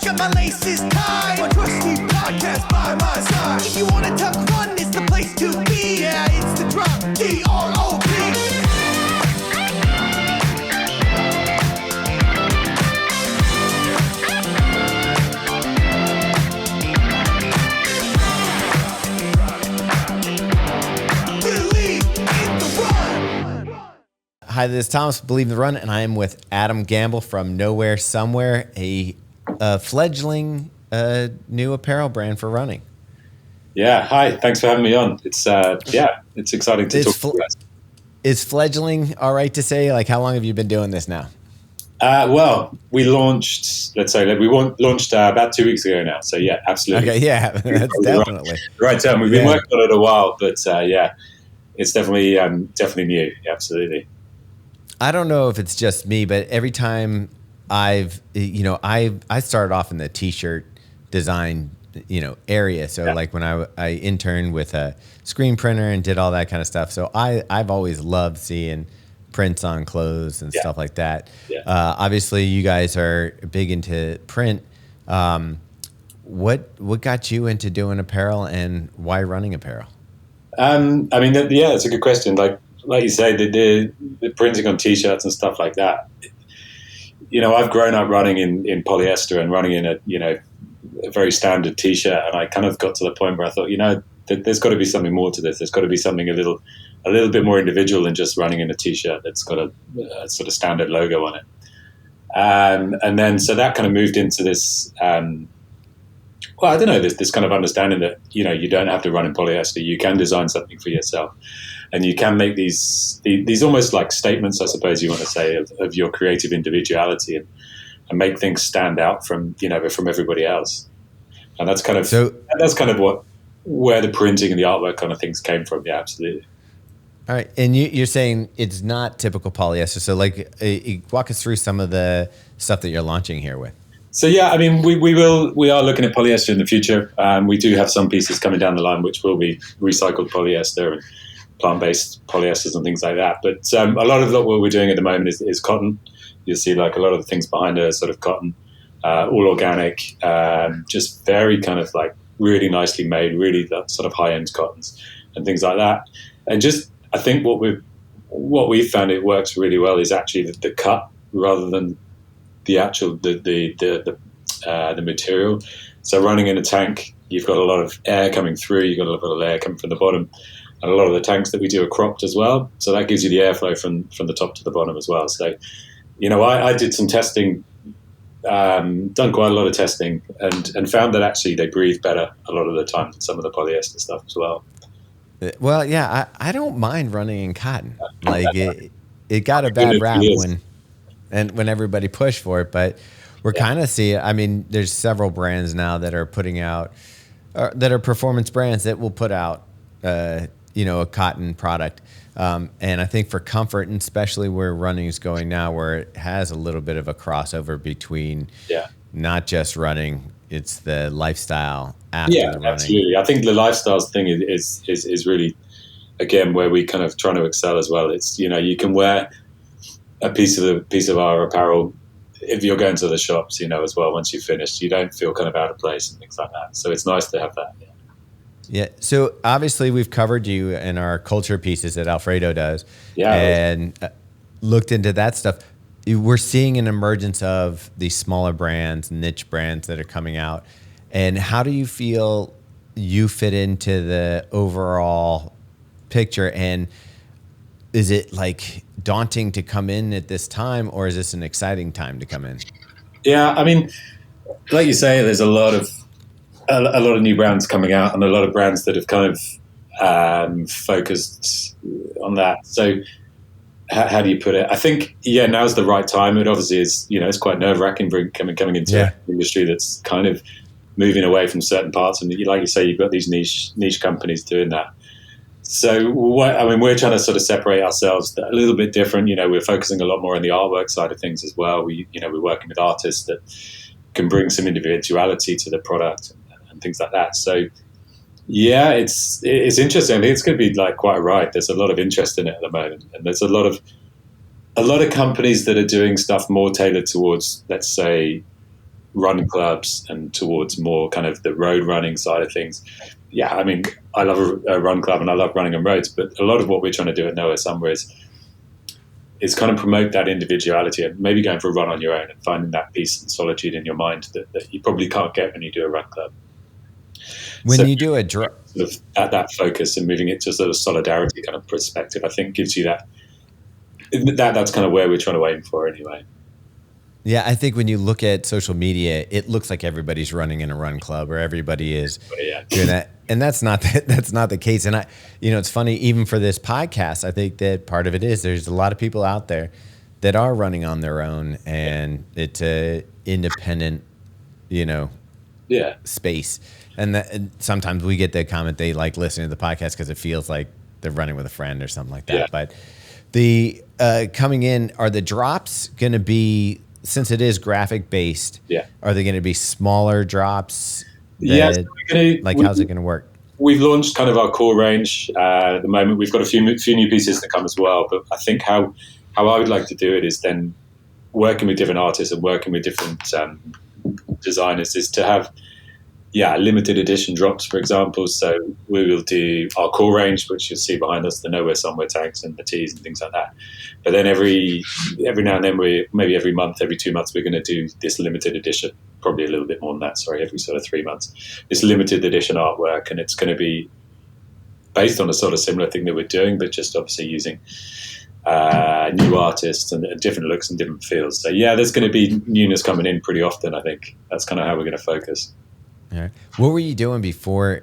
got my laces tied. My trusty podcast by my side. If you wanna talk fun, it's the place to be. Yeah, it's the drop, D-R-O-P. Hi, this is Thomas, Believe in the Run, and I am with Adam Gamble from Nowhere Somewhere, a fledgling new apparel brand for running. Yeah, hi. Thanks for having me on. It's it's exciting to talk to you guys. Is fledgling all right to say? Like, how long have you been doing this now? Well, we launched, launched about 2 weeks ago now. So yeah, absolutely. Okay, yeah, that's definitely the right term. We've been working on it a while, but it's definitely new. Yeah, absolutely. I don't know if it's just me, but every time I started off in the t-shirt design, area. So like when I interned with a screen printer and did all that kind of stuff. So I've always loved seeing prints on clothes and stuff like that. Yeah. Obviously you guys are big into print. What got you into doing apparel and why running apparel? It's a good question. Like you say, the printing on t-shirts and stuff like that. I've grown up running in polyester and running in a very standard t-shirt, and I kind of got to the point where I thought, there's got to be something more to this. There's got to be something a little bit more individual than just running in a t-shirt that's got a sort of standard logo on it. And then so that kind of moved into this. This kind of understanding that you don't have to run in polyester. You can design something for yourself. And you can make these almost like statements, I suppose you want to say, of your creative individuality and make things stand out from everybody else. And that's kind of where the printing and the artwork kind of things came from. Yeah, absolutely. All right, and you're saying it's not typical polyester. So walk us through some of the stuff that you're launching here with. So yeah, I mean, we are looking at polyester in the future. We do have some pieces coming down the line which will be recycled polyester and plant-based polyesters and things like that. But a lot of what we're doing at the moment is cotton. You'll see like a lot of the things behind it are sort of cotton, all organic, just very kind of like really nicely made, really sort of high-end cottons and things like that. And just, I think what we've found it works really well is actually the cut rather than the actual the material. So running in a tank, you've got a lot of air coming through, you've got a lot of air coming from the bottom. And a lot of the tanks that we do are cropped as well. So that gives you the airflow from the top to the bottom as well. So, I did some testing, done quite a lot of testing and found that actually they breathe better a lot of the time than some of the polyester stuff as well. Well, yeah, I don't mind running in cotton. Like it got a bad rap when everybody pushed for it, but we're kind of seeing, I mean, there's several brands now that are putting out, that are performance brands that will put out, a cotton product. And I think for comfort, and especially where running is going now, where it has a little bit of a crossover between not just running, it's the lifestyle after the running. Absolutely. I think the lifestyles thing is really, again, where we kind of trying to excel as well. It's, you can wear a piece of our apparel if you're going to the shops, as well. Once you've finished, you don't feel kind of out of place and things like that. So it's nice to have that. Yeah. So obviously we've covered you in our culture pieces that Alfredo does and looked into that stuff. We're seeing an emergence of these smaller brands, niche brands that are coming out. And how do you feel you fit into the overall picture? And is it like daunting to come in at this time, or is this an exciting time to come in? Yeah. I mean, like you say, there's a lot of new brands coming out and a lot of brands that have kind of focused on that. So how do you put it? I think, now's the right time. It obviously is, it's quite nerve-wracking coming into an industry that's kind of moving away from certain parts. And like you say, you've got these niche companies doing that. So, we're trying to sort of separate ourselves a little bit different. We're focusing a lot more on the artwork side of things as well. We're working with artists that can bring some individuality to the product and things like that. So, yeah, it's interesting. I think it's going to be like quite a ride. There's a lot of interest in it at the moment, and there's a lot of companies that are doing stuff more tailored towards, let's say, run clubs and towards more kind of the road running side of things. Yeah, I mean, I love a run club and I love running on roads, but a lot of what we're trying to do at Nowhere Somewhere is kind of promote that individuality and maybe going for a run on your own and finding that peace and solitude in your mind that you probably can't get when you do a run club. When you do a sort of at that focus and moving it to sort of solidarity kind of perspective, I think gives you that's kind of where we're trying to aim for anyway. Yeah, I think when you look at social media, it looks like everybody's running in a run club or everybody is doing that. And that's not the case. And it's funny, even for this podcast, I think that part of it is there's a lot of people out there that are running on their own, and it's a independent, space. And sometimes we get the comment they like listening to the podcast because it feels like they're running with a friend or something like that. Yeah. But the coming in, are the drops going to be, since it is graphic based, are they going to be smaller drops? How's it going to work? We've launched kind of our core range at the moment. We've got a few new pieces to come as well. But I think how I would like to do it is then working with different artists and working with different designers is to have limited edition drops, for example. So we will do our core range, which you'll see behind us, the Nowhere Somewhere tags and the tees and things like that. But then every now and then, maybe every month, every 2 months, we're going to do this limited edition, probably a little bit more than that, every sort of 3 months, this limited edition artwork. And it's going to be based on a sort of similar thing that we're doing, but just obviously using new artists and different looks and different feels. So there's going to be newness coming in pretty often. I think that's kind of how we're going to focus. All right. What were you doing before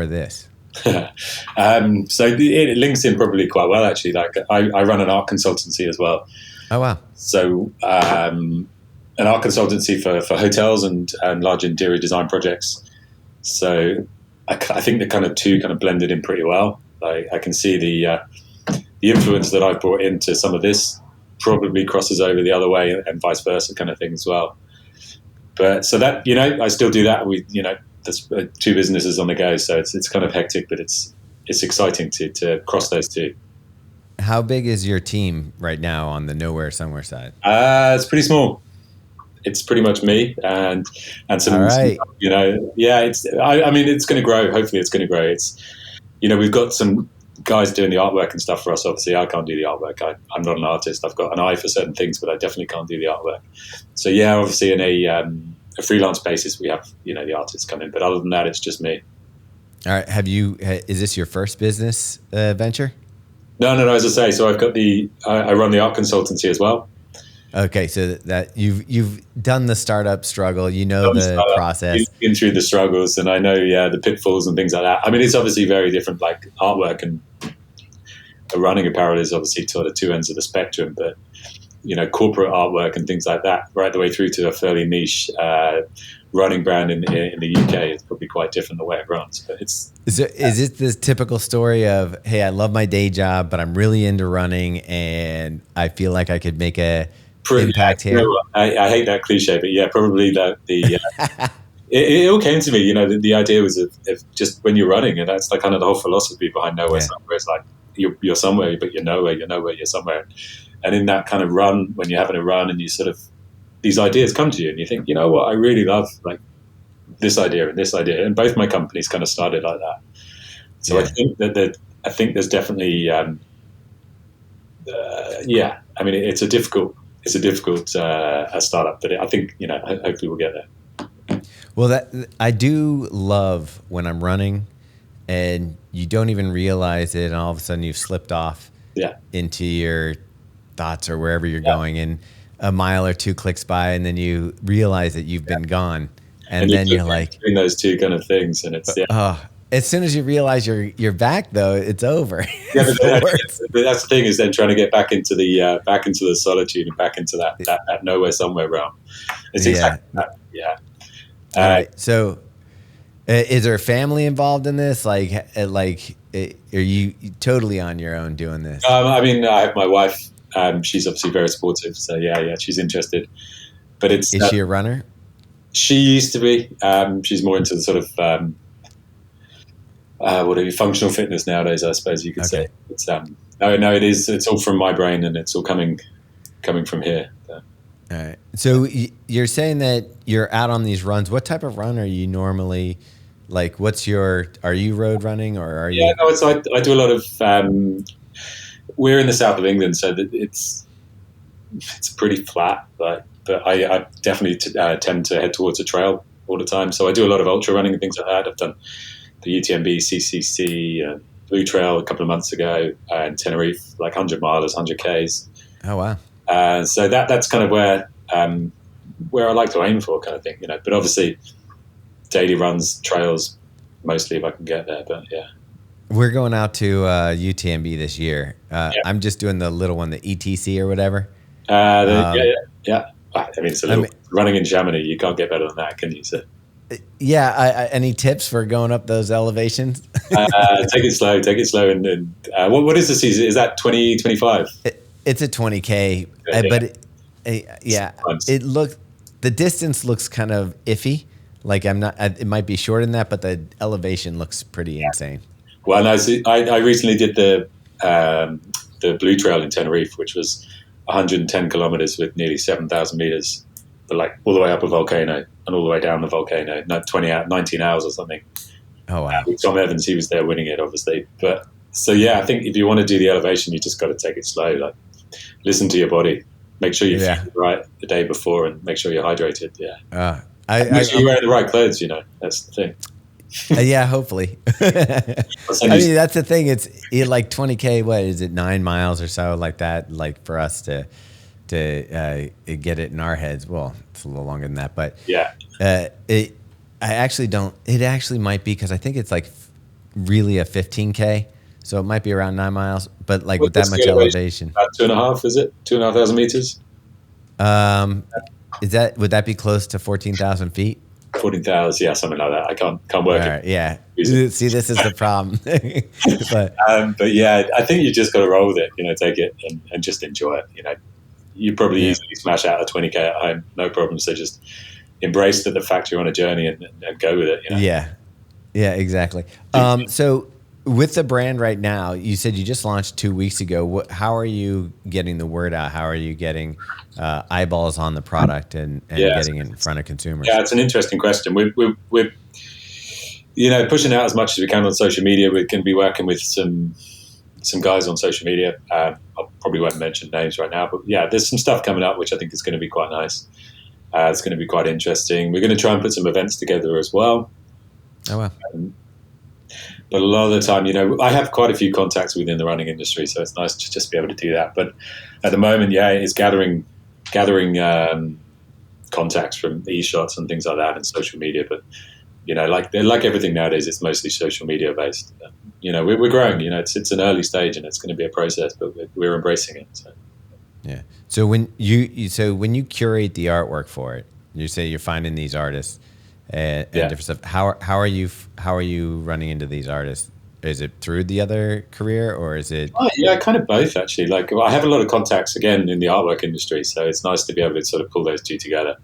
this? So it links in probably quite well, actually. Like I run an art consultancy as well. Oh, wow. So an art consultancy for hotels and large interior design projects. So I think the kind of two kind of blended in pretty well. I can see the influence that I've brought into some of this probably crosses over the other way and vice versa kind of thing as well. But so that, I still do that. There's two businesses on the go. So it's kind of hectic, but it's exciting to cross those two. How big is your team right now on the Nowhere Somewhere side? It's pretty small. It's pretty much me and some, all right. It's going to grow. Hopefully it's going to grow. It's, we've got some guys doing the artwork and stuff for us. Obviously I can't do the artwork. I'm not an artist. I've got an eye for certain things, but I definitely can't do the artwork. So obviously in a freelance basis, we have, the artists come in, but other than that, it's just me. All right. Is this your first business venture? No. As I say, so I've got I run the art consultancy as well. Okay. So that you've done the startup struggle, the process. I've been through the struggles and I know, the pitfalls and things like that. I mean, it's obviously very different, like artwork and running apparel is obviously sort of two ends of the spectrum, but corporate artwork and things like that, right the way through to a fairly niche running brand in the UK, it's probably quite different the way it runs. But is it this typical story of, hey, I love my day job, but I'm really into running and I feel like I could make a impact here? I hate that cliche, but probably it all came to me. The idea was of just when you're running, and that's like kind of the whole philosophy behind Nowhere Somewhere. It's like you're somewhere, but you're nowhere. You're nowhere. You're somewhere. And in that kind of run, when you're having a run and you sort of, these ideas come to you and you think, what, I really love like this idea and this idea. And both my companies kind of started like that. So I think there's definitely, I mean, it's a difficult startup, but I think, hopefully we'll get there. Well, I do love when I'm running and you don't even realize it and all of a sudden you've slipped off into your thoughts or wherever you're going, and a mile or two clicks by and then you realize that you've been gone, and then you're like doing those two kind of things, and it's as soon as you realize you're back though, it's over. But that's the thing, is then trying to get back into the solitude and back into that Nowhere Somewhere realm. It's exactly that. All right. So is there family involved in this? Like are you totally on your own doing this? I mean, I have my wife. She's obviously very supportive, so she's interested. But is she a runner? She used to be. She's more into the sort of functional fitness nowadays, I suppose you could say. It's no, it is. It's all from my brain, and it's all coming from here. So. All right. So you're saying that you're out on these runs. What type of run are you normally like? Are you road running or are Yeah, you? no, I do a lot of. We're in the south of England, so that it's pretty flat. But I definitely tend to head towards a trail all the time. So I do a lot of ultra running and things like that. I've done the UTMB, CCC, Blue Trail a couple of months ago, and Tenerife, like 100 milers, 100 Ks. Oh, wow. So that's kind of where I like to aim for, kind of thing, But obviously, daily runs, trails, mostly if I can get there. But yeah, We're going out to UTMB this year. yeah, I'm just doing the little one, the ETC or whatever. yeah. I mean, it's a little running in Chamonix. You can't get better than that, can you? So, yeah. Any tips for going up those elevations? take it slow. And what is the season? Is that 2025? It's a 20K, but the distance looks kind of iffy. Like it might be shorter than that, but the elevation looks pretty insane. Well, no, I recently did the Blue Trail in Tenerife, which was 110 kilometers with nearly 7,000 meters, but like all the way up a volcano and all the way down the volcano, 19 hours or something. Oh, wow. With Tom Evans, he was there winning it, obviously. But so, yeah, I think if you want to do the elevation, you just got to take it slow. Like, listen to your body. Make sure you feel right the day before and make sure you're hydrated. Yeah. Make sure you're wearing the right clothes, That's the thing. Yeah, hopefully. I mean, that's the thing. It's like 20K. What is it? 9 miles or so, like that. Like for us to get it in our heads. Well, it's a little longer than that, but yeah. I actually don't. It actually might be because I think it's like really a 15K, so it might be around 9 miles. But like with that much elevation, about 2.5. Is it 2,500 meters? Would that be close to 14,000 feet? 14,000, yeah, something like that. I can't work it. Yeah. See, this is the problem. but yeah, I think you just got to roll with it. Take it and just enjoy it. You probably easily smash out a 20K at home, no problem. So just embrace the fact you're on a journey and go with it. Yeah, exactly. So with the brand right now, you said you just launched 2 weeks ago. How are you getting the word out? How are you getting eyeballs on the product and getting it in front of consumers? Yeah, it's an interesting question. We're pushing out as much as we can on social media. We're going to be working with some guys on social media. I probably won't mention names right now, but yeah, there's some stuff coming up which I think is going to be quite nice. It's going to be quite interesting. We're going to try and put some events together as well. Oh, wow. But a lot of the time, I have quite a few contacts within the running industry, so it's nice to just be able to do that. But at the moment, it's gathering contacts from e-shots and things like that and social media. But, like everything nowadays, it's mostly social media based. We're growing, it's an early stage and it's going to be a process, but we're embracing it. So. Yeah. So when you curate the artwork for it, you say you're finding these artists and different stuff. How are you running into these artists? Is it through the other career or is it? Oh, yeah, kind of both actually. Like I have a lot of contacts again in the artwork industry, so it's nice to be able to sort of pull those two together.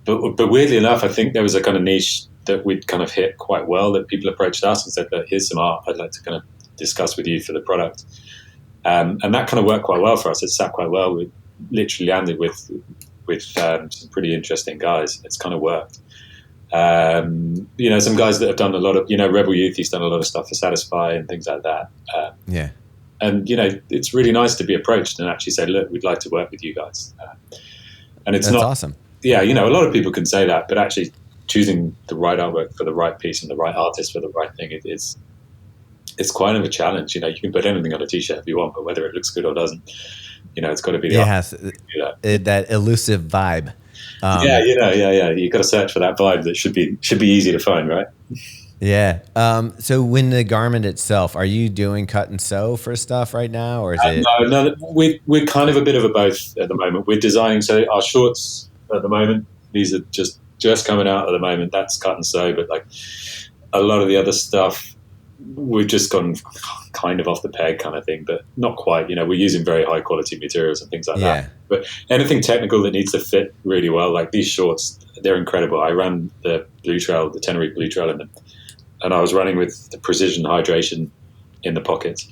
But weirdly enough, I think there was a kind of niche that we'd kind of hit quite well that people approached us and said that here's some art I'd like to kind of discuss with you for the product. And that kind of worked quite well for us. It sat quite well. We literally landed with some pretty interesting guys. It's kind of worked. Some guys that have done a lot of, Rebel Youth, he's done a lot of stuff for Satisfy and things like that. And, it's really nice to be approached and actually say, look, we'd like to work with you guys. And it's That's awesome. Yeah, a lot of people can say that, but actually choosing the right artwork for the right piece and the right artist for the right thing, it's quite of a challenge. You can put anything on a T-shirt if you want, but whether it looks good or doesn't, it's got to be that elusive vibe. Yeah. You got to search for that vibe that should be easy to find, right? Yeah. So when the garment itself, are you doing cut and sew for stuff right now, or is it? No. We're kind of a bit of a both at the moment. We're designing our shorts at the moment. These are just coming out at the moment. That's cut and sew, but like a lot of the other stuff, we've just gone kind of off the peg kind of thing, but not quite. We're using very high quality materials and things like that. But anything technical that needs to fit really well, like these shorts, they're incredible. I ran the Blue Trail, the Tenerife Blue Trail in them, and I was running with the precision hydration in the pockets.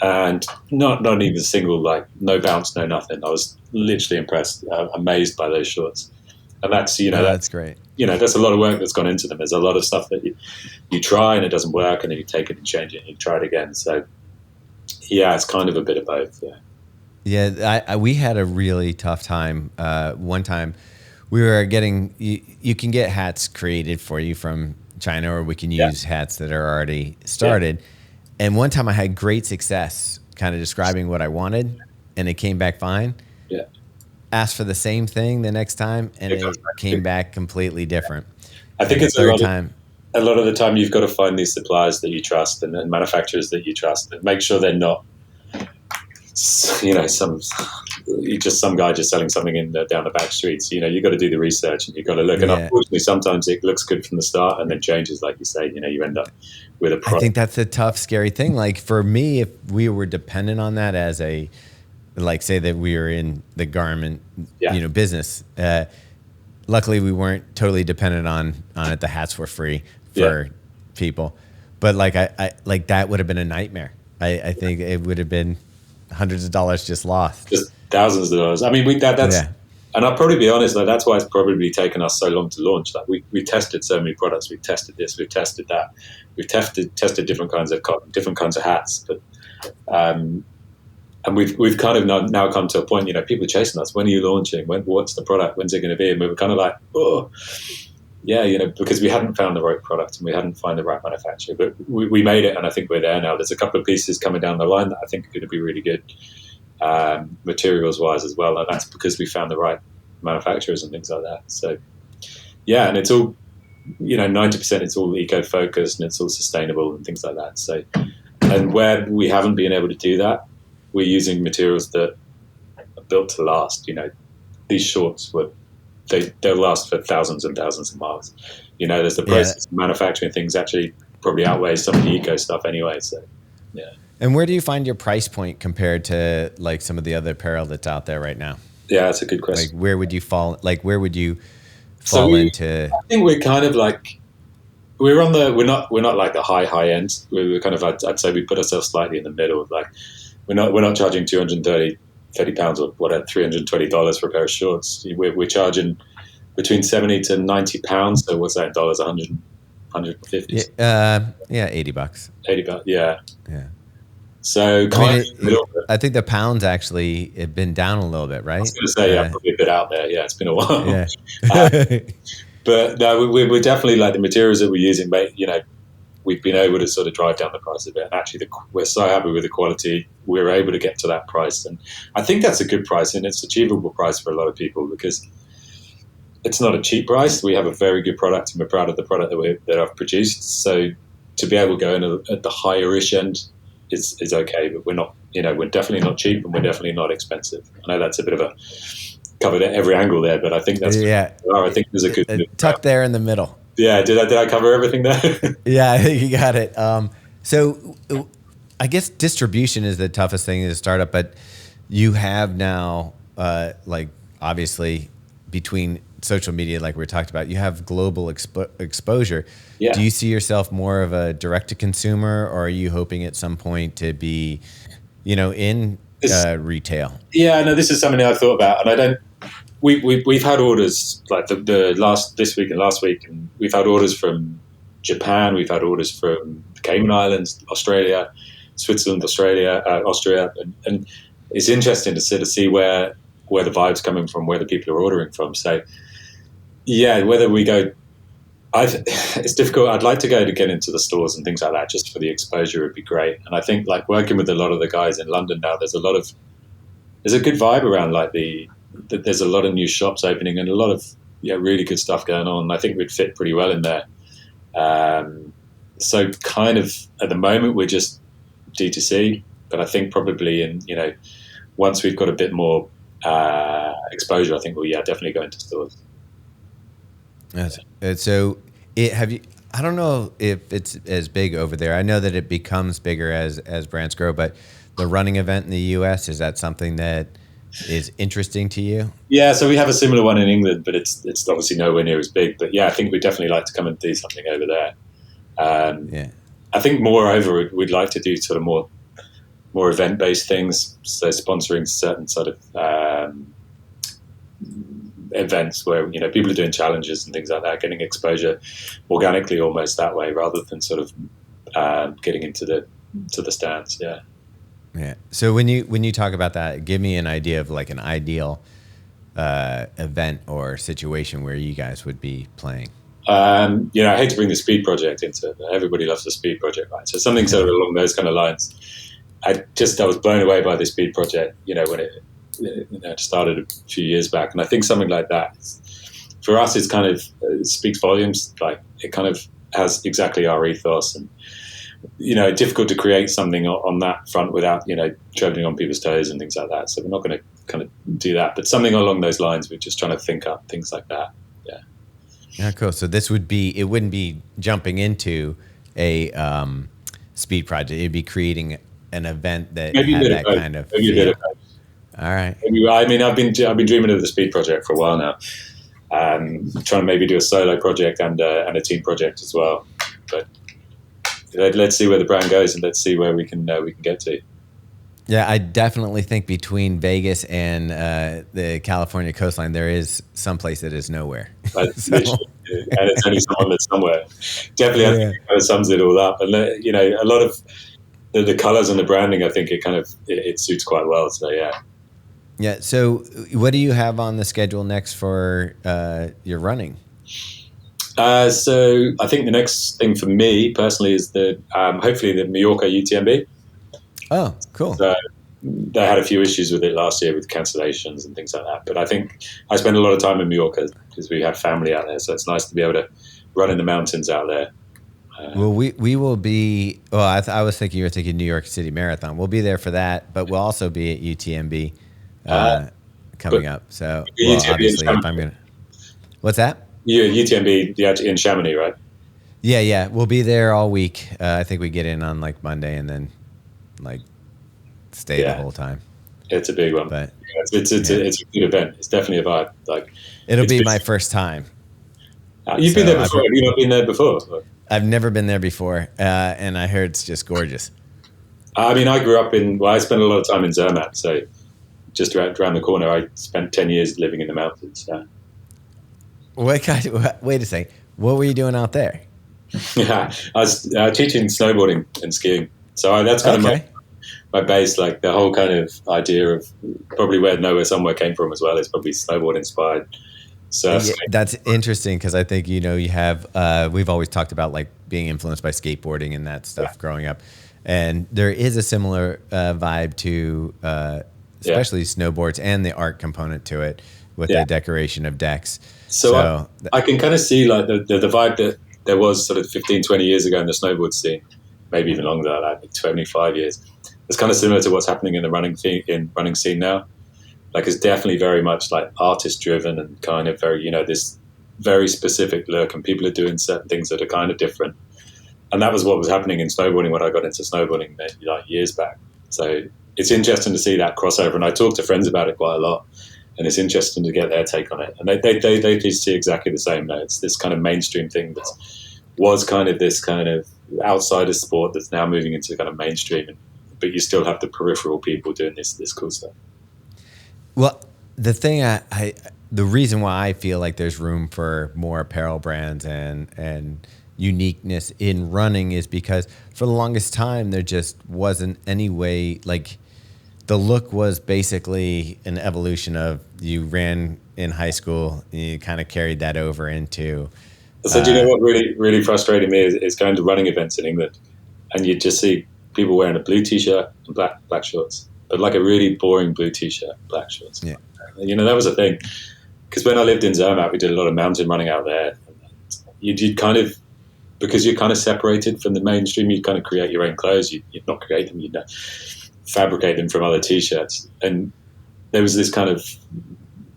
and not even a single, like, no bounce, no nothing. I was literally impressed, amazed by those shorts. And that's, Oh, that's great. That's a lot of work that's gone into them. There's a lot of stuff that you try and it doesn't work, and then you take it and change it and you try it again. So yeah, it's kind of a bit of both. Yeah, we had a really tough time. One time we were getting, you can get hats created for you from China, or we can use hats that are already started. Yeah. And one time I had great success kind of describing what I wanted, and it came back fine. Yeah. Asked for the same thing the next time, and it came back completely different. I think it's a lot of the time you've got to find these suppliers that you trust and manufacturers that you trust, and make sure they're not, some guy just selling something down the back streets. You've got to do the research, and you've got to look. And unfortunately, sometimes it looks good from the start and then changes, like you say. You end up with a product. I think that's a tough, scary thing. Like for me, if we were dependent on that as a, like, say that we were in the garment, business. Luckily, we weren't totally dependent on it. The hats were free for people, but like I like that would have been a nightmare. I think it would have been hundreds of dollars just lost, just thousands of dollars. I mean, that's. And I'll probably be honest, like, that's why it's probably taken us so long to launch. Like we tested so many products. We've tested this, we've tested that, we've tested different kinds of cotton, different kinds of hats, but. And we've kind of now come to a point, people are chasing us. When are you launching? What's the product? When's it going to be? And we were kind of like, because we hadn't found the right product and we hadn't found the right manufacturer. But we made it, and I think we're there now. There's a couple of pieces coming down the line that I think are going to be really good, materials-wise as well. And that's because we found the right manufacturers and things like that. So, yeah, and it's all, 90% it's all eco-focused and it's all sustainable and things like that. So, and where we haven't been able to do that, we're using materials that are built to last. These shorts they'll last for thousands and thousands of miles. There's the process of manufacturing things actually probably outweighs some of the eco stuff anyway. So, yeah. And where do you find your price point compared to like some of the other apparel that's out there right now? Yeah, that's a good question. Like, where would you fall? Into? I think we're kind of like, we're not like the high end. We're kind of, I'd say we put ourselves slightly in the middle. Like, we're not charging £230 or whatever, $320 for a pair of shorts. We're charging between £70 to £90. So what's that in dollars? 150. $80. $80. Yeah. Yeah. So I think the pounds actually have been down a little bit, right? I was going to say, probably a bit out there. Yeah, it's been a while. Yeah. But no, we're definitely, like, the materials that we're using, we've been able to sort of drive down the price a bit. And actually, we're so happy with the quality. We're able to get to that price. And I think that's a good price, and it's an achievable price for a lot of people because it's not a cheap price. We have a very good product, and we're proud of the product that I've produced. So to be able to go in at the higher-ish end is okay, but we're not, we're definitely not cheap, and we're definitely not expensive. I know that's a bit of a covered at every angle there, but I think that's I think there's a good tucked there in the middle. Yeah, did I cover everything there? Yeah, I think you got it. So I guess distribution is the toughest thing as a startup, but you have now, obviously between social media, like we talked about, you have global exposure. Yeah. Do you see yourself more of a direct-to-consumer, or are you hoping at some point to be, in retail? Yeah, no, this is something I've thought about, and I don't. We've had orders like this week and last week, and we've had orders from Japan, we've had orders from the Cayman Islands, Australia, Switzerland, Austria, and it's interesting to sort of see where the vibe's coming from, where the people are ordering from. So, yeah, whether we go, it's difficult. I'd like to get into the stores and things like that just for the exposure would be great. And I think, like, working with a lot of the guys in London now, there's a good vibe around, like, there's a lot of new shops opening and a lot of really good stuff going on. I think we'd fit pretty well in there. So kind of at the moment we're just D2C, but I think probably once we've got a bit more exposure, I think we'll definitely go into stores. So I don't know if it's as big over there. I know that it becomes bigger as brands grow, but the running event in the US, is that something that is interesting to you? Yeah, so we have a similar one in England, but it's obviously nowhere near as big. But yeah, I think we'd definitely like to come and do something over there. I think moreover, we'd like to do sort of more more event-based things, so sponsoring certain sort of events where people are doing challenges and things like that, getting exposure organically almost that way, rather than sort of getting into the stands. Yeah. So when you talk about that, give me an idea of like an ideal event or situation where you guys would be playing. I hate to bring the speed project into it, but everybody loves the speed project, right? So something sort of along those kind of lines. I was blown away by the speed project, when it started a few years back. And I think something like that, for us, it's kind of speaks volumes. Like, it kind of has exactly our ethos, and difficult to create something on that front without treading on people's toes and things like that. So we're not going to kind of do that, but something along those lines. We're just trying to think up things like that. Yeah, cool. So it wouldn't be jumping into a speed project. It'd be creating an event that Maybe had that kind of feel. All right. I mean, I've been dreaming of the speed project for a while now. Trying to maybe do a solo project and a team project as well. But let's see where the brand goes, and let's see where we can get to. Yeah, I definitely think between Vegas and the California coastline, there is some place that is nowhere. And it's only someone that's somewhere. Definitely, I think it kind of sums it all up. And a lot of the colors and the branding, I think it suits quite well. So yeah. Yeah. So what do you have on the schedule next for your running? So I think the next thing for me personally is hopefully the Mallorca UTMB. Oh, cool. So they had a few issues with it last year with cancellations and things like that. But I think I spent a lot of time in Mallorca because we have family out there. So it's nice to be able to run in the mountains out there. Well, we will be. Well, I was thinking you were thinking New York City Marathon. We'll be there for that, but we'll also be at UTMB coming up. So obviously, if I'm gonna, what's that? Yeah, UTMB in Chamonix, right? Yeah. We'll be there all week. I think we get in on like Monday and then like stay the whole time. It's a big one, but it's a good event. It's definitely a vibe. Like, it'll be my first time. You've been there before. Have you not been there before? I've never been there before, and I heard it's just gorgeous. I mean, I grew up I spent a lot of time in Zermatt, so just around the corner. I spent 10 years living in the mountains. So. Wait a second. What were you doing out there? Yeah, I was teaching snowboarding and skiing. So that's kind of my base, like the whole kind of idea of probably where Nowhere Somewhere came from as well. Is probably snowboard inspired. So that's interesting because I think you have we've always talked about like being influenced by skateboarding and that stuff growing up, and there is a similar vibe to especially snowboards and the art component to it with the decoration of decks. So I can kind of see like the vibe that there was sort of 15, 20 years ago in the snowboard scene, maybe even longer than that, like 25 years. It's kind of similar to what's happening in the running scene now. Like, it's definitely very much like artist driven and kind of very, this very specific look, and people are doing certain things that are kind of different. And that was what was happening in snowboarding when I got into snowboarding like years back. So it's interesting to see that crossover. And I talk to friends about it quite a lot, and it's interesting to get their take on it. And they see exactly the same. Though. It's this kind of mainstream thing that was kind of this kind of outsider sport that's now moving into kind of mainstream, but you still have the peripheral people doing this cool stuff. Well, the thing the reason why I feel like there's room for more apparel brands and uniqueness in running is because for the longest time there just wasn't any way, like the look was basically an evolution of you ran in high school and you kind of carried that over into. So do you know what really, really frustrated me is going to running events in England, and you just see people wearing a blue t-shirt and black shorts, but like a really boring blue t-shirt, black shorts. Yeah. That was a thing. Because when I lived in Zermatt, we did a lot of mountain running out there. You'd kind of, because you're kind of separated from the mainstream, you kind of create your own clothes. You'd not create them, you'd fabricate them from other t-shirts. And there was this kind of,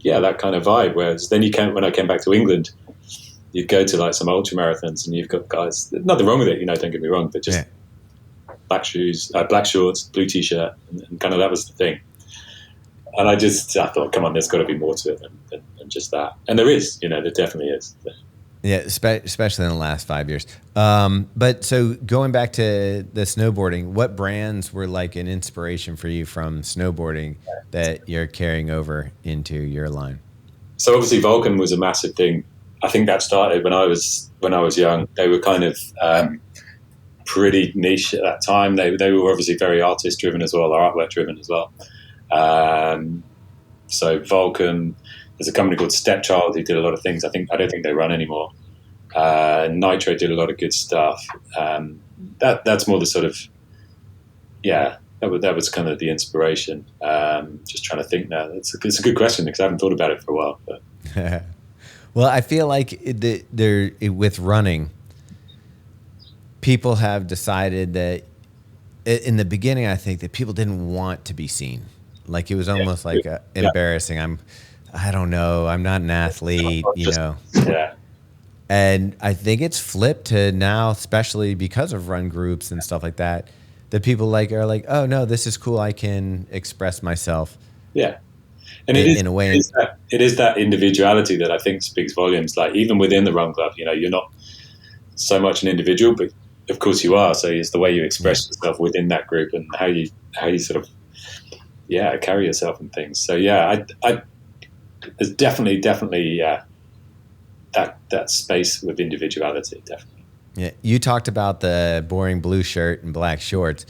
that kind of vibe. Whereas then when I came back to England, you'd go to like some ultra marathons and you've got guys, nothing wrong with it, don't get me wrong, but just black shoes, black shorts, blue t-shirt, and kind of that was the thing. And I thought, come on, there's got to be more to it than just that. And there is, there definitely is. Yeah, especially in the last 5 years. But so going back to the snowboarding, what brands were like an inspiration for you from snowboarding that you're carrying over into your line? So obviously Vulcan was a massive thing. I think that started when I was young. They were kind of pretty niche at that time. They were obviously very artist driven as well, or artwork driven as well. So Vulcan, there's a company called Stepchild who did a lot of things. I don't think they run anymore. Nitro did a lot of good stuff. That's more the sort of, yeah, that was kind of the inspiration. Just trying to think now. It's a good question because I haven't thought about it for a while. But. Well, I feel like with running, people have decided that in the beginning, I think that people didn't want to be seen. Like it was almost like embarrassing. I don't know. I'm not an athlete, Yeah. And I think it's flipped to now, especially because of run groups and stuff like that, that people are like, oh no, this is cool. I can express myself. Yeah. And in a way, it is that individuality that I think speaks volumes. Like even within the run club, you're not so much an individual, but of course you are. So it's the way you express yourself within that group and how you sort of, carry yourself and things. So there's definitely that space with individuality, definitely. Yeah, you talked about the boring blue shirt and black shorts,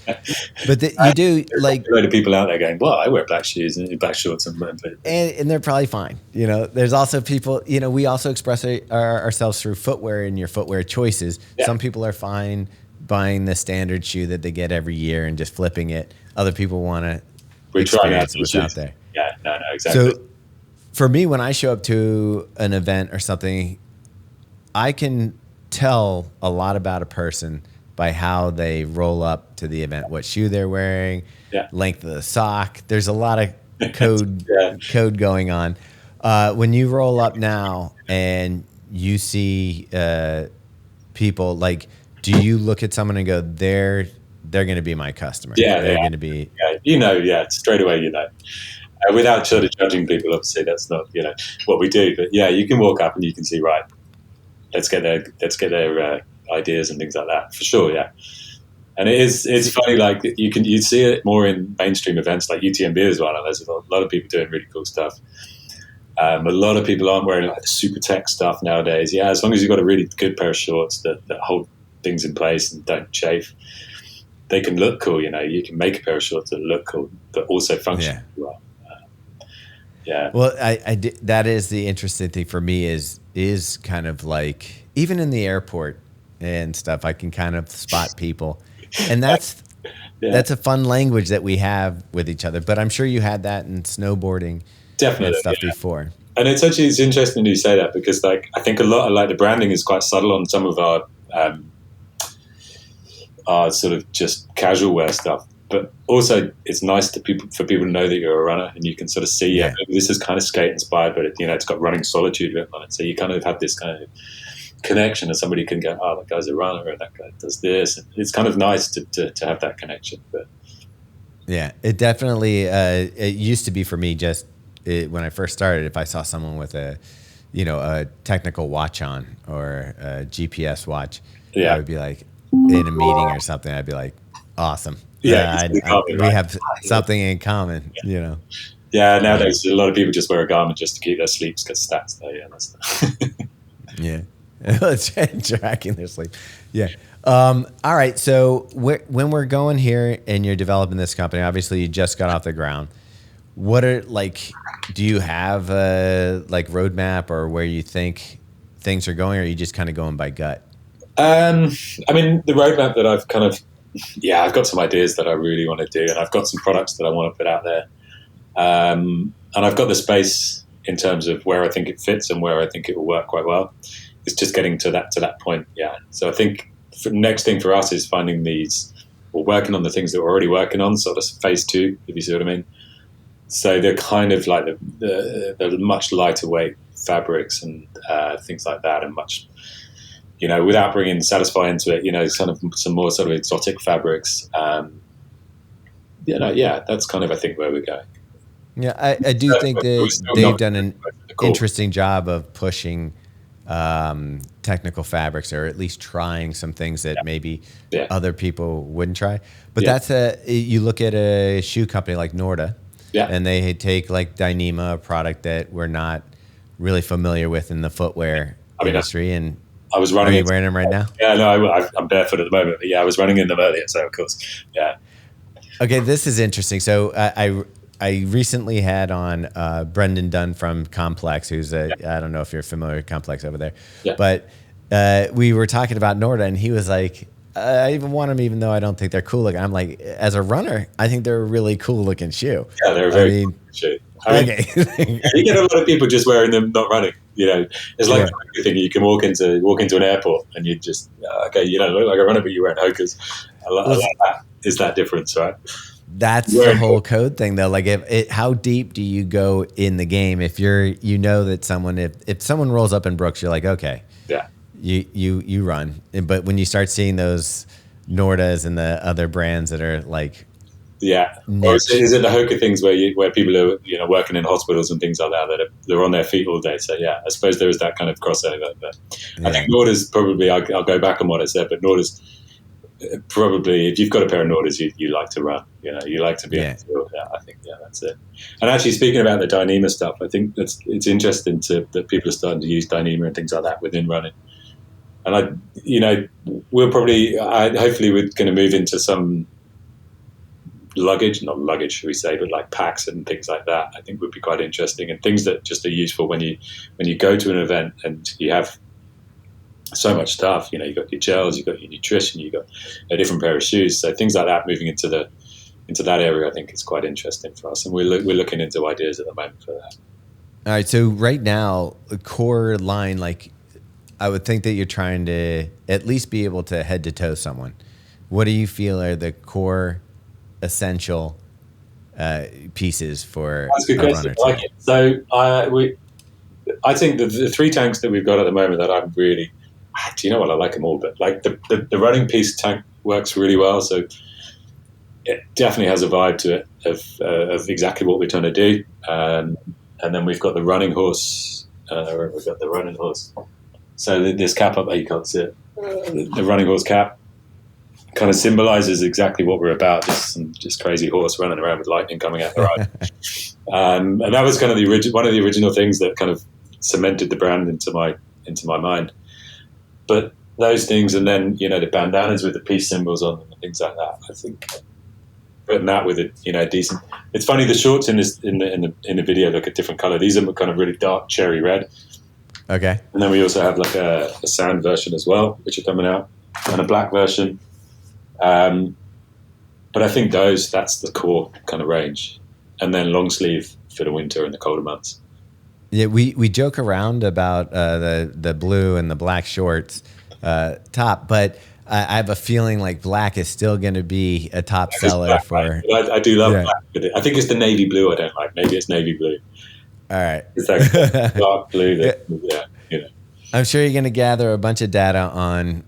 but you do like a lot of people out there going, "Well, I wear black shoes and black shorts and they're probably fine." There's also people. We also express ourselves through footwear and your footwear choices. Yeah. Some people are fine buying the standard shoe that they get every year and just flipping it. Other people want to experience what's out there. Yeah, no, exactly. So for me, when I show up to an event or something, I can tell a lot about a person by how they roll up to the event, what shoe they're wearing, length of the sock. There's a lot of code going on. When you roll up now and you see people, like, do you look at someone and go, they're going to be my customer? They're going to be, straight away, without sort of judging people. Obviously, that's not what we do. But you can walk up and you can see, right, let's get their ideas and things like that for sure. Yeah, and it's funny. Like you see it more in mainstream events like UTMB as well. And there's a lot of people doing really cool stuff. A lot of people aren't wearing like the super tech stuff nowadays. Yeah, as long as you've got a really good pair of shorts that hold things in place and don't chafe, they can look cool. You can make a pair of shorts that look cool but also function well. Well, that is the interesting thing for me is kind of like, even in the airport and stuff, I can kind of spot people, and that's a fun language that we have with each other. But I'm sure you had that in snowboarding, definitely, and stuff before. And it's interesting you say that because I think a lot of the branding is quite subtle on some of our sort of just casual wear stuff. But also, it's nice for people to know that you're a runner, and you can sort of see, this is kind of skate inspired, but it's got running solitude written on it. So you kind of have this kind of connection, and somebody can go, "Oh, that guy's a runner, and that guy does this." And it's kind of nice to have that connection. But it definitely it used to be for me. When I first started, if I saw someone with a technical watch on or a GPS watch, I would be like, in a meeting or something, I'd be like, awesome. We have something in common, Yeah, nowadays a lot of people just wear a garment just to keep their sleeps because stats. So that's tracking their sleep. Yeah. All right. So when we're going here and you're developing this company, obviously you just got off the ground. What are do you have a roadmap or where you think things are going, or are you just kind of going by gut? I mean, the roadmap that I've kind of, I've got some ideas that I really want to do, and I've got some products that I want to put out there. And I've got the space in terms of where I think it fits and where I think it will work quite well. It's just getting to that point. Yeah. So I think the next thing for us is finding working on the things that we're already working on, sort of phase 2, if you see what I mean. So they're kind of like the much lighter weight fabrics and things like that, and much, without bringing Satisfy into it, kind of some more sort of exotic fabrics. That's kind of, I think, where we're going. Yeah, I do think that they've done an interesting job of pushing technical fabrics, or at least trying some things that maybe Yeah. other people wouldn't try. But Yeah. you look at a shoe company like Norda, Yeah. and they take like Dyneema, a product that we're not really familiar with in the footwear industry. And I was are running. you wearing them right now? Yeah, no, I'm barefoot at the moment. But yeah, I was running in them earlier, so of course, yeah. Okay, this is interesting. So I recently had on Brendan Dunn from Complex, who's I don't know if you're familiar with Complex over there, Yeah. but we were talking about Norda, and he was like, I even want them even though I don't think they're cool looking. I'm like, as a runner, I think they're a really cool looking shoe. Yeah, they're a very cool shoe. I mean, okay. you get a lot of people just wearing them, not running. You know, it's like a thing. You can walk into an airport and you just okay, you don't look like a runner, but you're wearing Hokas. I like that. Is that difference, right? That's the whole code thing, though. Like, how deep do you go in the game if you know that someone if someone rolls up in Brooks, you're like, okay, yeah, you run. But when you start seeing those Nordas and the other brands that are like, yeah, or is it the Hoka things where people are working in hospitals and things like that they're on their feet all day? So yeah, I suppose there is that kind of crossover. But I think Norda's probably I'll go back on what I said, but Norda's probably, if you've got a pair of Nordas, you like to run. You like to be on the field. Yeah, I think that's it. And actually, speaking about the Dyneema stuff, I think it's interesting that people are starting to use Dyneema and things like that within running. And we'll probably, hopefully, we're going to move into some not luggage, should we say, but like packs and things like that. I think would be quite interesting, and things that just are useful when you go to an event and you have so much stuff. You've got your gels, you've got your nutrition, you've got a different pair of shoes. So things like that, moving into that area, I think is quite interesting for us, and we're looking into ideas at the moment for that. All right, so right now, the core line, like, I would think that you're trying to at least be able to head to toe someone. What do you feel are the core essential pieces for a runner? I like it. So I think the 3 tanks that we've got at the moment that I'm really, do you know what, I like them all, but like the running piece tank works really well. So it definitely has a vibe to it of exactly what we're trying to do. And then we've got the running horse. We've got the running horse. So this cap up there, you can't see it. The running horse cap kind of symbolizes exactly what we're about. Just crazy horse running around with lightning coming out the right. And that was kind of one of the original things that kind of cemented the brand into my mind. But those things, and then the bandanas with the peace symbols on them and things like that. I think putting that with a decent. It's funny, the shorts in the video look a different color. These are kind of really dark cherry red. Okay. And then we also have like a sand version as well, which are coming out, and a black version. But I think that's the core kind of range, and then long sleeve for the winter and the colder months. Yeah, we joke around about the blue and the black shorts top, but I have a feeling like black is still going to be a top seller black, for. Right? I do love black. But I think it's the navy blue I don't like. Maybe it's navy blue. All right, it's like dark blue. I'm sure you're going to gather a bunch of data on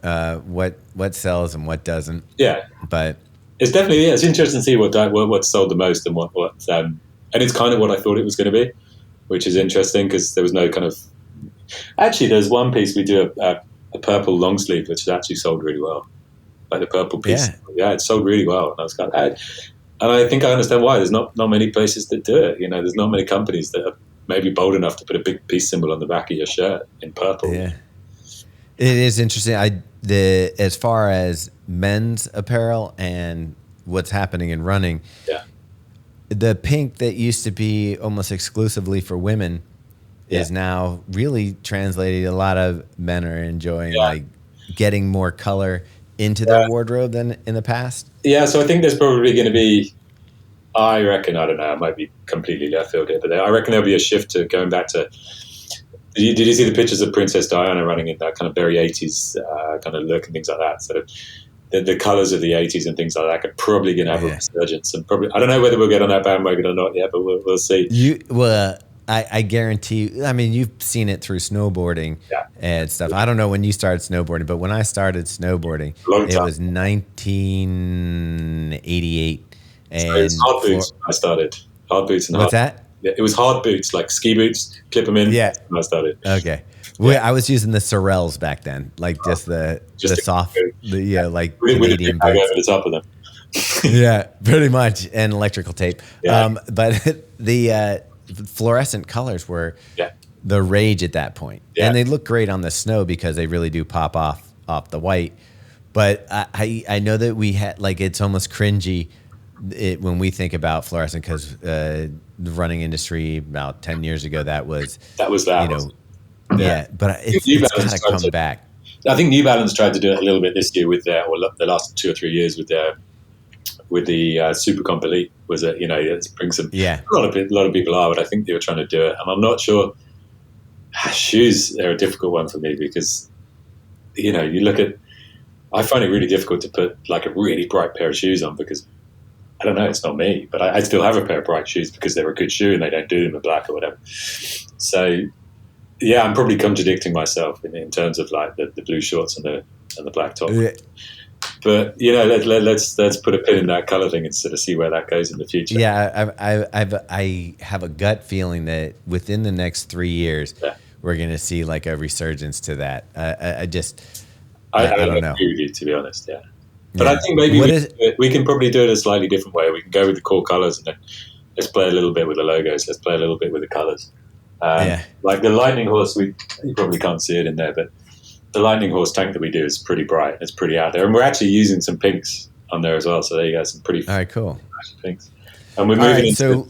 what sells and what doesn't. Yeah, but it's definitely it's interesting to see what sold the most and what and it's kind of what I thought it was going to be, which is interesting because there was no kind of. Actually, there's one piece we do a purple long sleeve which has actually sold really well, like the purple piece. Yeah, it sold really well, and I was kind of, and I think I understand why. There's not many places that do it. There's not many companies that are maybe bold enough to put a big peace symbol on the back of your shirt in purple. Yeah, it is interesting. As far as men's apparel and what's happening in running, the pink that used to be almost exclusively for women is now really translated. A lot of men are enjoying like getting more color into their wardrobe than in the past. Yeah, so I think there's probably going to be. I reckon, I don't know, I might be completely left field here, but I reckon there'll be a shift to going back to. Did you see the pictures of Princess Diana running in that kind of very 80s kind of look and things like that? So the colours of the 80s and things like that are probably going to have a resurgence, and probably I don't know whether we'll get on that bandwagon or not yet, but we'll see. I guarantee. I mean, you've seen it through snowboarding and stuff. I don't know when you started snowboarding, but when I started snowboarding, it was 1988. And hard boots. I started hard boots and what's that? it was hard boots, like ski boots, clip them in. Yeah. That's when I started. Okay. Well, I was using the Sorels back then, like just the soft, like With a Canadian bag boots. over the top of them. Yeah, pretty much, and electrical tape. Yeah. But the fluorescent colors were Yeah. the rage at that point, Yeah. and they look great on the snow because they really do pop off the white. But I know that we had, like, it's almost cringy when we think about fluorescent, because the running industry about 10 years ago, that was that. you know, yeah. But it's New got Balance to tried come back. I think New Balance tried to do it a little bit this year with the last 2 or 3 years with the Super Comp Elite. Was it, it brings some, Yeah. a lot of people are, but I think they were trying to do it, and I'm not sure. Shoes are a difficult one for me because, you look at, I find it really difficult to put like a really bright pair of shoes on because, I don't know, it's not me, but I still have a pair of bright shoes because they're a good shoe and they don't do them in black or whatever. So, yeah, I'm probably contradicting myself in terms of like the blue shorts and the black top. Yeah. But let's put a pin in that color thing and sort of see where that goes in the future. Yeah, I have a gut feeling that within the next 3 years, we're going to see like a resurgence to that. I don't know. Agree with you, to be honest. Yeah, but I think maybe we can probably do it a slightly different way. We can go with the core colors and then let's play a little bit with the logos. Let's play a little bit with the colors. Like the Lightning Horse, you probably can't see it in there, but the Lightning Horse tank that we do is pretty bright. It's pretty out there, and we're actually using some pinks on there as well. So there you go, some pretty cool pinks. And we're moving into. So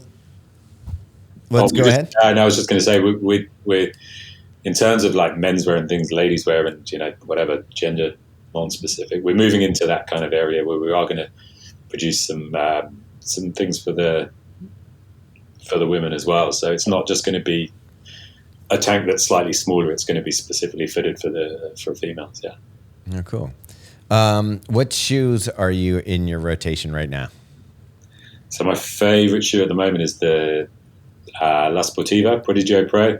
let's go ahead. I was just going to say we're in terms of like menswear and things, ladies wear, and whatever gender non-specific. We're moving into that kind of area where we are going to produce some things for the women as well. So it's not just going to be a tank that's slightly smaller. It's going to be specifically fitted for females. Yeah. Oh, cool. What shoes are you in your rotation right now? So my favorite shoe at the moment is the La Sportiva Prodigio Pro.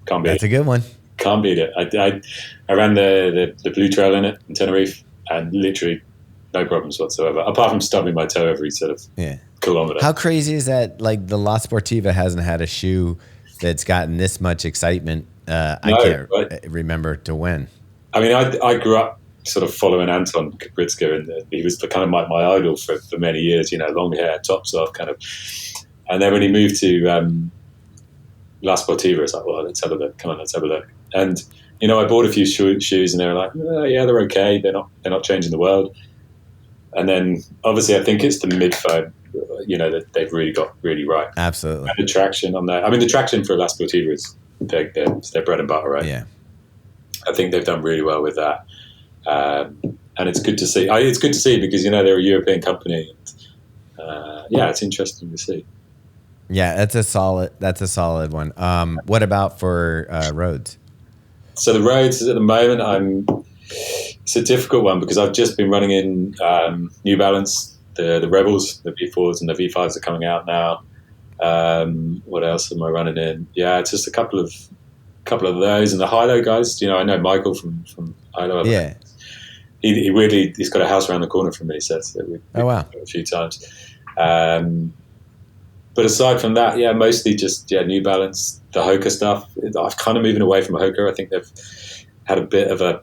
Can't beat That's it. a good one. Can't beat it. I ran the Blue Trail in it in Tenerife, and literally no problems whatsoever, apart from stubbing my toe every sort of kilometer. How crazy is that? Like the La Sportiva hasn't had a shoe that's gotten this much excitement. I can't remember to when. I mean, I grew up sort of following Anton Kapritska, and he was kind of my idol for many years. Long hair, tops off, kind of. And then when he moved to La Sportiva, it's like, well, let's have a look. Come on, let's have a look. And I bought a few shoes, and they were like, yeah, they're okay. They're not changing the world. And then obviously, I think it's the mid-foam, that they've really got really right. Absolutely. And the traction on that. I mean, the traction for La Sportiva is their bread and butter, right? Yeah. I think they've done really well with that. And it's good to see. It's good to see because they're a European company. And, it's interesting to see. Yeah, that's a solid one. What about for roads? So the roads at the moment, it's a difficult one because I've just been running in New Balance, the Rebels, the V4s and the V5s are coming out now. What else am I running in? Yeah, it's just a couple of those, and the Hilo guys. I know Michael from Hilo. Yeah. He weirdly, he's got a house around the corner from me, so we've wow, a few times. But aside from that, mostly just New Balance, the Hoka stuff. I've kind of moving away from Hoka. I think they've had a bit of a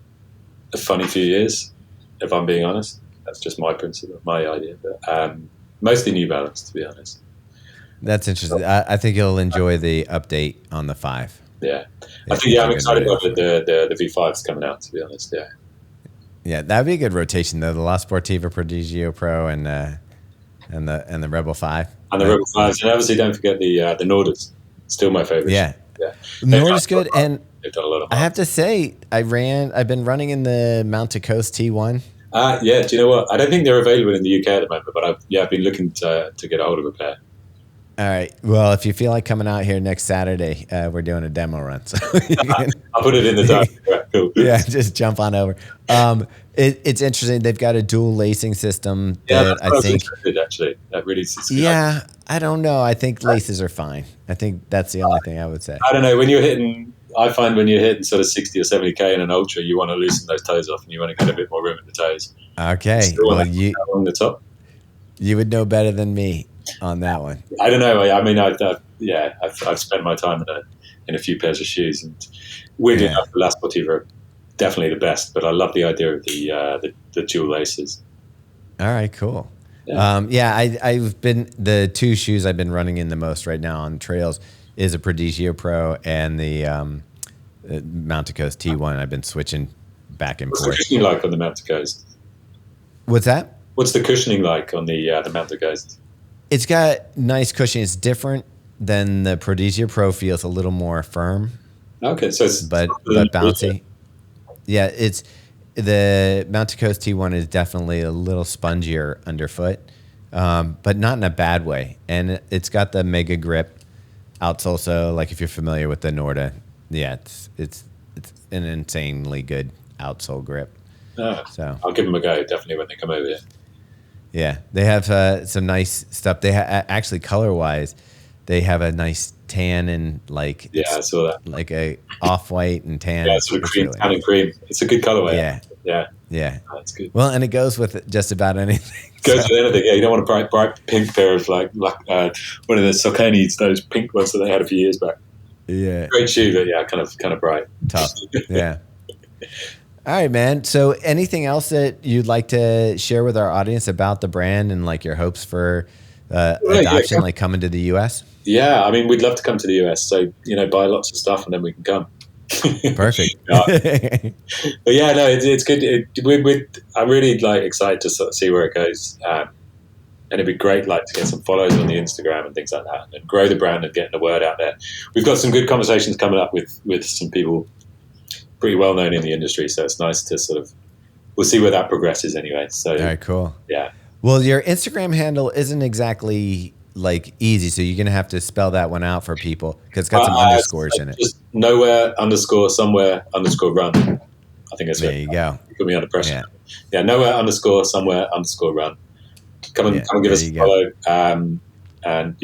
funny few years, if I'm being honest. That's just my principle, my idea. But mostly New Balance, to be honest. That's interesting. I think you'll enjoy the update on the 5. Yeah, I think I'm excited about the V5s coming out. To be honest, yeah, that'd be a good rotation though. The La Sportiva Prodigio Pro and the Rebel 5. And the Rebel 5s, and obviously don't forget the Nordas. Still my favorite. Yeah. Norda's good, and they've done a lot of. I have to say, I've been running in the Mount to Coast T1. Do you know what? I don't think they're available in the UK at the moment, but I've been looking to get a hold of a pair. All right. Well, if you feel like coming out here next Saturday, we're doing a demo run. So I'll put it in the diary. Cool. Yeah, just jump on over. It's interesting. They've got a dual lacing system that I think. Actually, that really. Yeah, I don't know. I think laces are fine. I think that's the only thing I would say. I don't know. I find when you're hitting sort of 60 or 70K in an ultra, you want to loosen those toes off and you want to get a bit more room in the toes. Okay. Well, on the top. You would know better than me on that one. I don't know. I mean, yeah, I've spent my time in a few pairs of shoes, and weirdly enough, the last Sportive are definitely the best. But I love the idea of the dual laces. All right, cool. Yeah. I've been the two shoes I've been running in the most right now on trails is a Prodigio Pro and the Mountain Coast T1. I've been switching back and What's forth. the cushioning like on the Mountain Coast? What's that? What's the cushioning like on the Mountain Coast? It's got nice cushioning. It's different than the Prodigio Pro. Feels a little more firm. Okay, so it's but bouncy. Yeah, it's the Mountain Coast T1 is definitely a little spongier underfoot, but not in a bad way. And it's got the mega grip outsole. So, like if you're familiar with the Norda, yeah, it's an insanely good outsole grip. So I'll give them a go definitely when they come over here. Yeah, they have some nice stuff. They actually color wise, they have a nice tan and like I saw that, like a off white and tan. Yeah, sort of cream, tan and cream. It's a good colorway. Yeah, that's good. Well, and it goes with just about anything. Goes with anything. Yeah, you don't want a bright pink pair of like one of the Sauconys, those pink ones that they had a few years back. Yeah, great shoe, but yeah, kind of bright. Tough. Yeah. All right, man. So anything else that you'd like to share with our audience about the brand and like your hopes for adoption, like coming to the US? Yeah, I mean, we'd love to come to the US. So, buy lots of stuff and then we can come. Perfect. But yeah, no, it's good. I'm really excited to sort of see where it goes. And it'd be great to get some follows on the Instagram and things like that and grow the brand and getting the word out there. We've got some good conversations coming up with some people pretty well known in the industry, so it's nice to we'll see where that progresses anyway. So all right, cool. Yeah. Well, your Instagram handle isn't exactly easy, so you're gonna have to spell that one out for people because it's got some underscores in it. Just nowhere_somewhere_run. I think that's there. You go. You put me under pressure. Yeah, nowhere_somewhere_run. Come and give us a follow. And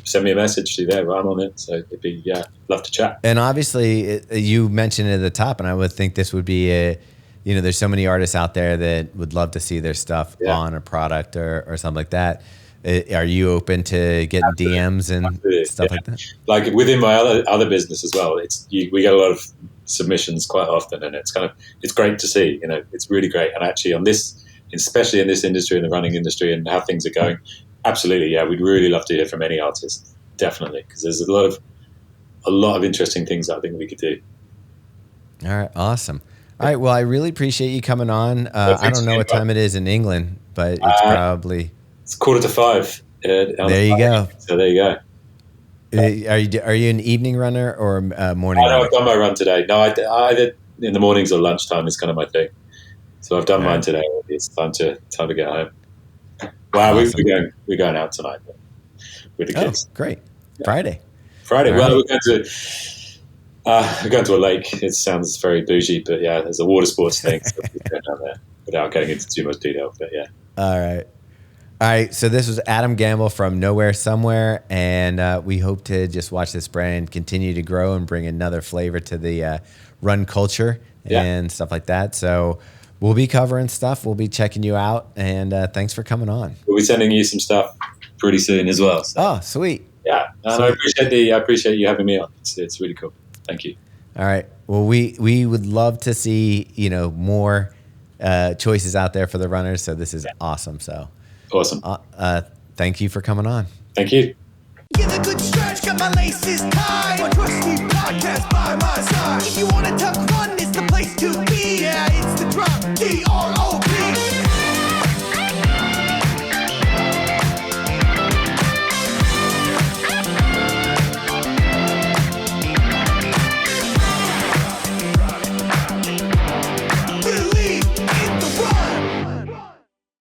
send me a message to there. I'm on it, so it'd be love to chat. And obviously, you mentioned it at the top, and I would think this would be there's so many artists out there that would love to see their stuff on a product or something like that. Are you open to getting DMs and stuff like that? Like within my other business as well, we get a lot of submissions quite often, and it's great to see. It's really great. And actually, especially in this industry, in the running industry, and how things are going. Absolutely, yeah. We'd really love to hear from any artist, definitely, because there's a lot of interesting things I think we could do. All right, awesome. All right, well, I really appreciate you coming on. I don't know what time it is in England, but it's probably it's 4:45. There you go. So there you go. Are you an evening runner or a morning runner? I've done my run today. No, I either in the mornings or lunchtime is kind of my thing. So I've done mine today. It's time to get home. Wow, awesome. we're going out tonight with the kids. Oh, great! Friday. Well, we're going to a lake. It sounds very bougie, but yeah, there's a water sports thing. So we're going down there without getting into too much detail. But yeah. All right. So this was Adam Gamble from Nowhere Somewhere, and we hope to just watch this brand continue to grow and bring another flavor to the run culture and stuff like that. So. We'll be covering stuff. We'll be checking you out, and thanks for coming on. We'll be sending you some stuff pretty soon as well. So. Oh, sweet! Yeah, I appreciate you having me on. It's really cool. Thank you. All right. Well, we would love to see more choices out there for the runners. So this is awesome. So awesome. Thank you for coming on. Thank you. Get a good stretch, got my laces tied. My trusty podcast by my side. If you wanna talk run, it's the place to be. Yeah, it's the drop. DR